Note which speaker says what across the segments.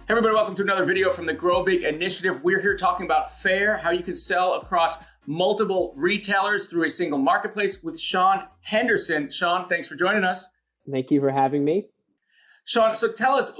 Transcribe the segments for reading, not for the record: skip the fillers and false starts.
Speaker 1: Hey everybody, welcome to another video from the Grow Big Initiative. We're here talking about FAIRE, how you can sell across multiple retailers through a single marketplace with Sean Henderson. Sean, thanks for joining us.
Speaker 2: Thank you for having me.
Speaker 1: Sean, so tell us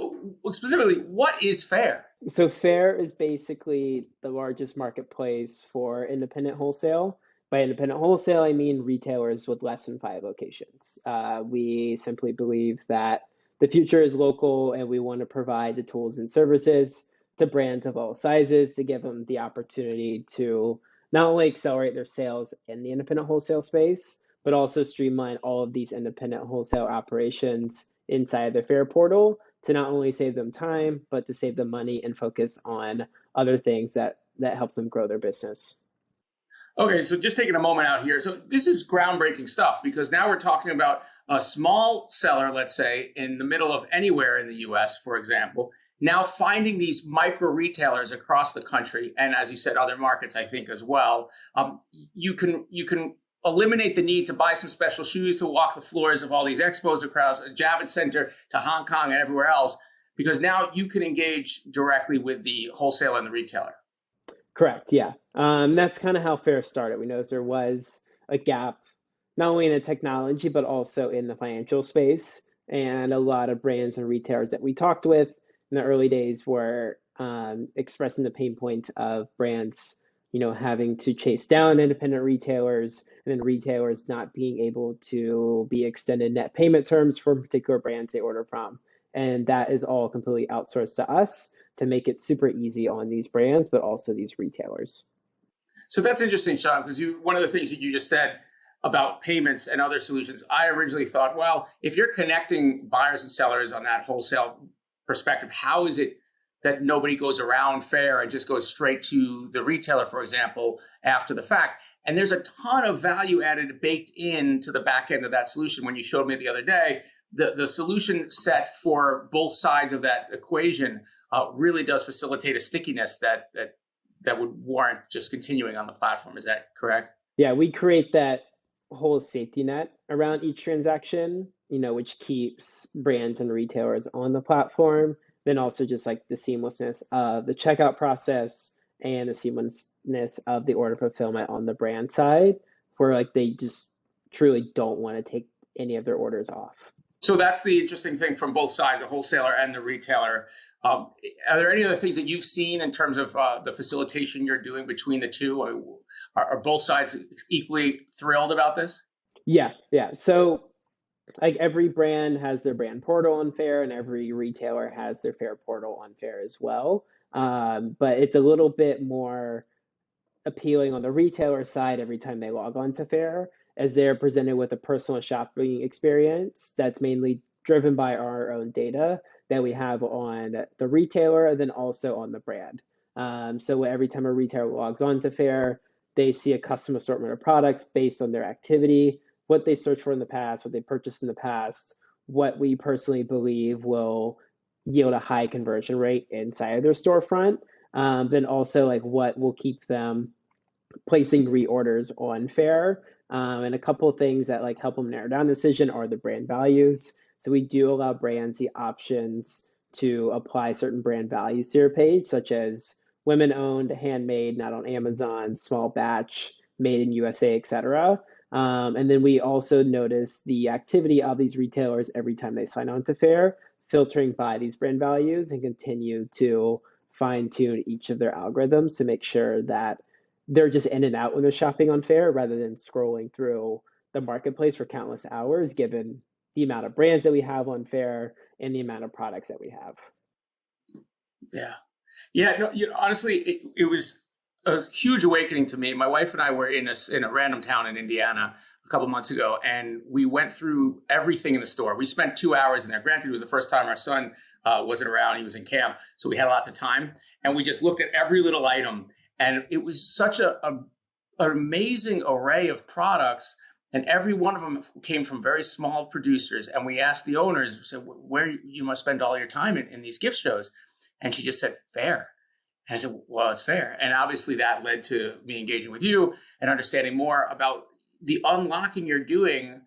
Speaker 1: specifically, what is FAIRE?
Speaker 2: So FAIRE is basically the largest marketplace for independent wholesale. By independent wholesale, I mean retailers with less than 5 locations. We simply believe that the future is local, and we want to provide the tools and services to brands of all sizes to give them the opportunity to not only accelerate their sales in the independent wholesale space, but also streamline all of these independent wholesale operations inside their FAIRE portal to not only save them time, but to save them money and focus on other things that help them grow their business.
Speaker 1: Okay, so just taking a moment out here. So this is groundbreaking stuff because now we're talking about a small seller, let's say, in the middle of anywhere in the US, for example, now finding these micro retailers across the country, and as you said, other markets, I think, as well. You can eliminate the need to buy some special shoes to walk the floors of all these expos across Javits Center to Hong Kong and everywhere else, because now you can engage directly with the wholesaler and the retailer.
Speaker 2: Correct, yeah. That's kind of how FAIRE started. We noticed there was a gap, not only in the technology, but also in the financial space. And a lot of brands and retailers that we talked with in the early days were expressing the pain point of brands, having to chase down independent retailers, and then retailers not being able to be extended net payment terms for particular brands they order from. And that is all completely outsourced to us to make it super easy on these brands, but also these retailers.
Speaker 1: So that's interesting, Sean, because one of the things that you just said about payments and other solutions, I originally thought, well, if you're connecting buyers and sellers on that wholesale perspective, how is it that nobody goes around FAIRE and just goes straight to the retailer, for example, after the fact? And there's a ton of value added baked into the back end of that solution. When you showed me the other day, the solution set for both sides of that equation really does facilitate a stickiness that would warrant just continuing on the platform. Is that correct?
Speaker 2: Yeah, we create that whole safety net around each transaction, which keeps brands and retailers on the platform. Then also just like the seamlessness of the checkout process and the seamlessness of the order fulfillment on the brand side, where like they just truly don't want to take any of their orders off.
Speaker 1: So that's the interesting thing from both sides, the wholesaler and the retailer. Are there any other things that you've seen in terms of the facilitation you're doing between the two? Are both sides equally thrilled about this?
Speaker 2: Yeah. So like every brand has their brand portal on FAIRE, and every retailer has their FAIRE portal on FAIRE as well. But it's a little bit more appealing on the retailer side every time they log on to FAIRE, as they're presented with a personal shopping experience that's mainly driven by our own data that we have on the retailer and then also on the brand. So every time a retailer logs on to FAIRE, they see a custom assortment of products based on their activity, what they searched for in the past, what they purchased in the past, what we personally believe will yield a high conversion rate inside of their storefront. Then also like what will keep them placing reorders on FAIRE. And a couple of things that like help them narrow down the decision are the brand values. So we do allow brands the options to apply certain brand values to your page, such as women-owned, handmade, not on Amazon, small batch, made in USA, etc. And then we also notice the activity of these retailers every time they sign on to FAIRE, filtering by these brand values, and continue to fine-tune each of their algorithms to make sure that they're just in and out when they're shopping on FAIRE rather than scrolling through the marketplace for countless hours, given the amount of brands that we have on FAIRE and the amount of products that we have.
Speaker 1: Yeah. No, honestly, it was a huge awakening to me. My wife and I were in a random town in Indiana a couple months ago, and we went through everything in the store. We spent 2 hours in there. Granted, it was the first time our son wasn't around. He was in camp, so we had lots of time. And we just looked at every little item. And it was such an amazing array of products, and every one of them came from very small producers. And we asked the owners, said, where you must spend all your time in these gift shows? And she just said, FAIRE. And I said, well, it's FAIRE. And obviously that led to me engaging with you and understanding more about the unlocking you're doing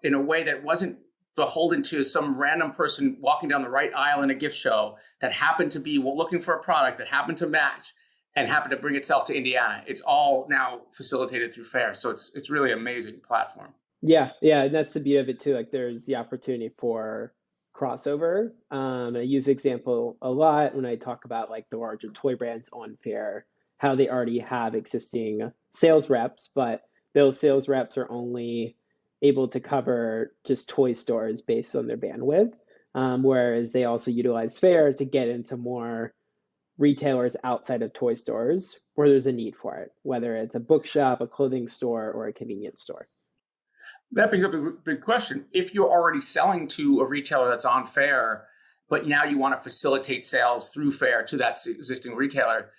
Speaker 1: in a way that wasn't beholden to some random person walking down the right aisle in a gift show that happened to be looking for a product that happened to match and happened to bring itself to Indiana. It's all now facilitated through FAIRE. So it's really an amazing platform.
Speaker 2: Yeah, yeah, and that's the beauty of it too. Like there's the opportunity for crossover. I use the example a lot when I talk about like the larger toy brands on Fair, how they already have existing sales reps, but those sales reps are only able to cover just toy stores based on their bandwidth. Whereas they also utilize Fair to get into more retailers outside of toy stores where there's a need for it, whether it's a bookshop, a clothing store, or a convenience store.
Speaker 1: That brings up a big question. If you're already selling to a retailer that's on FAIRE, but now you want to facilitate sales through FAIRE to that existing retailer,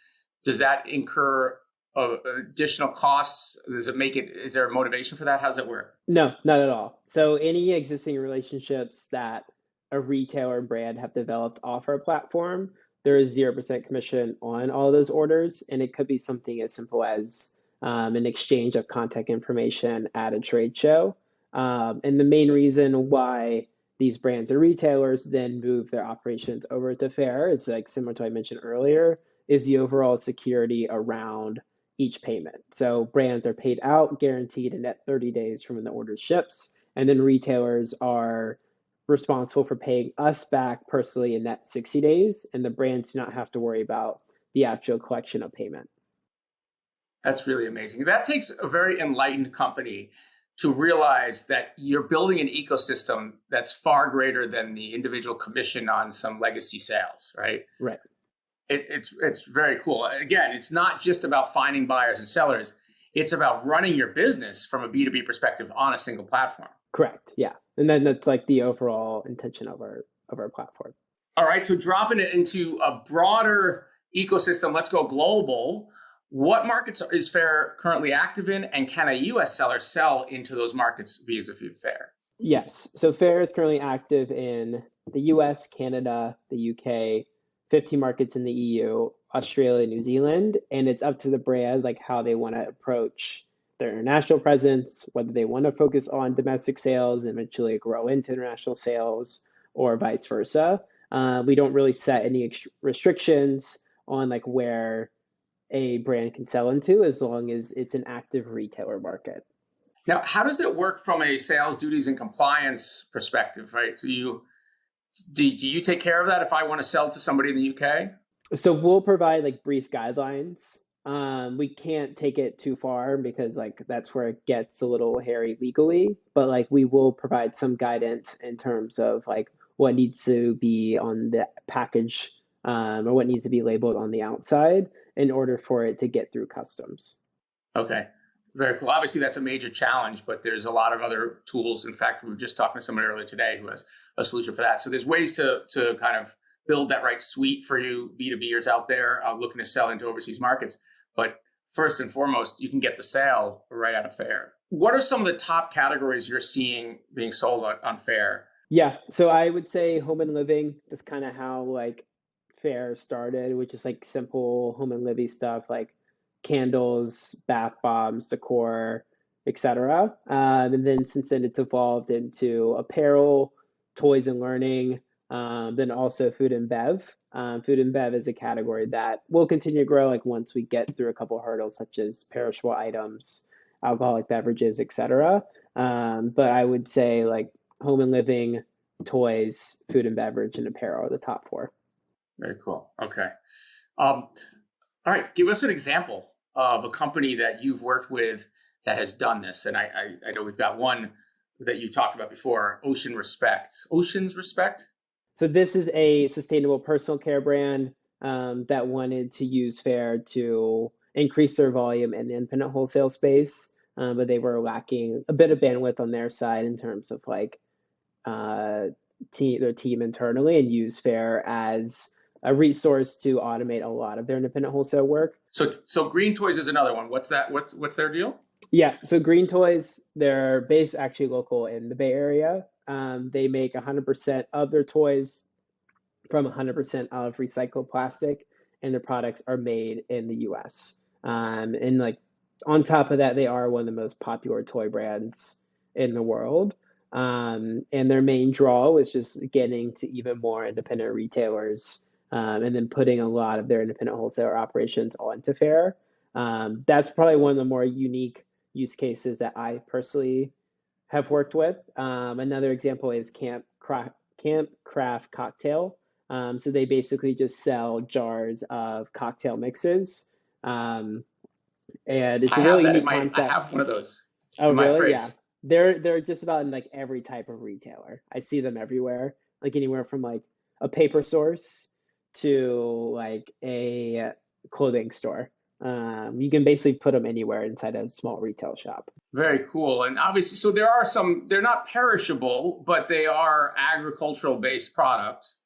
Speaker 1: does that incur additional costs? Does it make it, is there a motivation for that? How does it work?
Speaker 2: No, not at all. So any existing relationships that a retailer brand have developed off our platform, there is 0% commission on all of those orders. And it could be something as simple as an exchange of contact information at a trade show. And the main reason why these brands and retailers then move their operations over to Fair is like similar to what I mentioned earlier, is the overall security around each payment. So brands are paid out, guaranteed in net 30 days from when the order ships, and then retailers are responsible for paying us back personally in net 60 days, and the brands do not have to worry about the actual collection of payment.
Speaker 1: That's really amazing. That takes a very enlightened company to realize that you're building an ecosystem that's far greater than the individual commission on some legacy sales, right?
Speaker 2: Right.
Speaker 1: It's very cool. Again, it's not just about finding buyers and sellers. It's about running your business from a B2B perspective on a single platform.
Speaker 2: Correct. Yeah. And then that's like the overall intention of our platform.
Speaker 1: All right. So dropping it into a broader ecosystem, let's go global. What markets is FAIRE currently active in, and can a US seller sell into those markets vis-a-vis FAIRE?
Speaker 2: Yes. So FAIRE is currently active in the US, Canada, the UK, 15 markets in the EU, Australia, New Zealand, and it's up to the brand like how they want to approach their international presence, whether they want to focus on domestic sales and eventually grow into international sales or vice versa. We don't really set any restrictions on like where a brand can sell into as long as it's an active retailer market.
Speaker 1: Now, how does it work from a sales duties and compliance perspective, right? So do you take care of that if I want to sell to somebody in the UK?
Speaker 2: So we'll provide like brief guidelines. We can't take it too far because like that's where it gets a little hairy legally, but like we will provide some guidance in terms of like what needs to be on the package or what needs to be labeled on the outside in order for it to get through customs.
Speaker 1: Okay. Very cool. Obviously, that's a major challenge, but there's a lot of other tools. In fact, we were just talking to someone earlier today who has a solution for that. So there's ways to kind of build that right suite for you B2Bers out there looking to sell into overseas markets. But first and foremost, you can get the sale right out of FAIRE. What are some of the top categories you're seeing being sold on FAIRE?
Speaker 2: Yeah, so I would say home and living. That's kind of how like FAIRE started, which is like simple home and living stuff like candles, bath bombs, decor, etc. And then since then, it's evolved into apparel, toys and learning, then also food and bev. Food and bev is a category that will continue to grow like once we get through a couple of hurdles such as perishable items, alcoholic beverages, etc. But I would say like home and living, toys, food and beverage, and apparel are the top four.
Speaker 1: Very cool. Okay. All right. Give us an example of a company that you've worked with that has done this. And I know we've got one that you talked about before, Ocean's Respect.
Speaker 2: So this is a sustainable personal care brand that wanted to use FAIRE to increase their volume in the independent wholesale space, but they were lacking a bit of bandwidth on their side in terms of like their team internally, and use FAIRE as a resource to automate a lot of their independent wholesale work.
Speaker 1: So Green Toys is another one. What's that? What's their deal?
Speaker 2: Yeah, so Green Toys, they're based actually local in the Bay Area. They make 100% of their toys from 100% out of recycled plastic, and their products are made in the US. And like on top of that, they are one of the most popular toy brands in the world. And their main draw was just getting to even more independent retailers, and then putting a lot of their independent wholesaler operations onto FAIRE. That's probably one of the more unique use cases that I personally have worked with. Another example is Camp Craft Cocktail. So they basically just sell jars of cocktail mixes. Um, and it's
Speaker 1: I
Speaker 2: a
Speaker 1: have
Speaker 2: really
Speaker 1: that in
Speaker 2: unique
Speaker 1: my, I
Speaker 2: concept.
Speaker 1: have one of those
Speaker 2: Oh,
Speaker 1: in my
Speaker 2: really? Yeah.
Speaker 1: fridge.
Speaker 2: They're just about in like every type of retailer. I see them everywhere, like anywhere from like a paper source to like a clothing store. You can basically put them anywhere inside a small retail shop.
Speaker 1: Very cool. And obviously, so there are some, they're not perishable, but they are agricultural based products.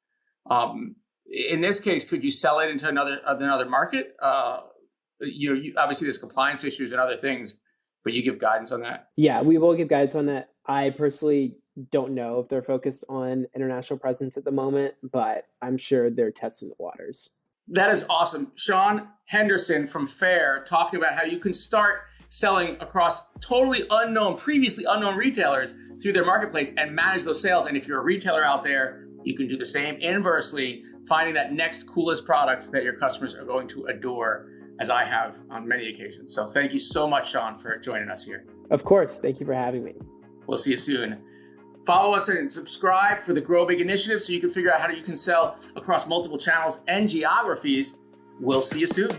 Speaker 1: Um, in this case, could you sell it into another market? Obviously there's compliance issues and other things, but you give guidance on that.
Speaker 2: Yeah, we will give guides on that. I personally don't know if they're focused on international presence at the moment, but I'm sure they're testing the waters.
Speaker 1: That is awesome. Sean Henderson from FAIRE talking about how you can start selling across totally unknown, previously unknown retailers through their marketplace and manage those sales. And if you're a retailer out there, you can do the same inversely, finding that next coolest product that your customers are going to adore, as I have on many occasions. So thank you so much, Sean, for joining us here.
Speaker 2: Of course. Thank you for having me.
Speaker 1: We'll see you soon. Follow us and subscribe for the Grow Big initiative so you can figure out how you can sell across multiple channels and geographies. We'll see you soon.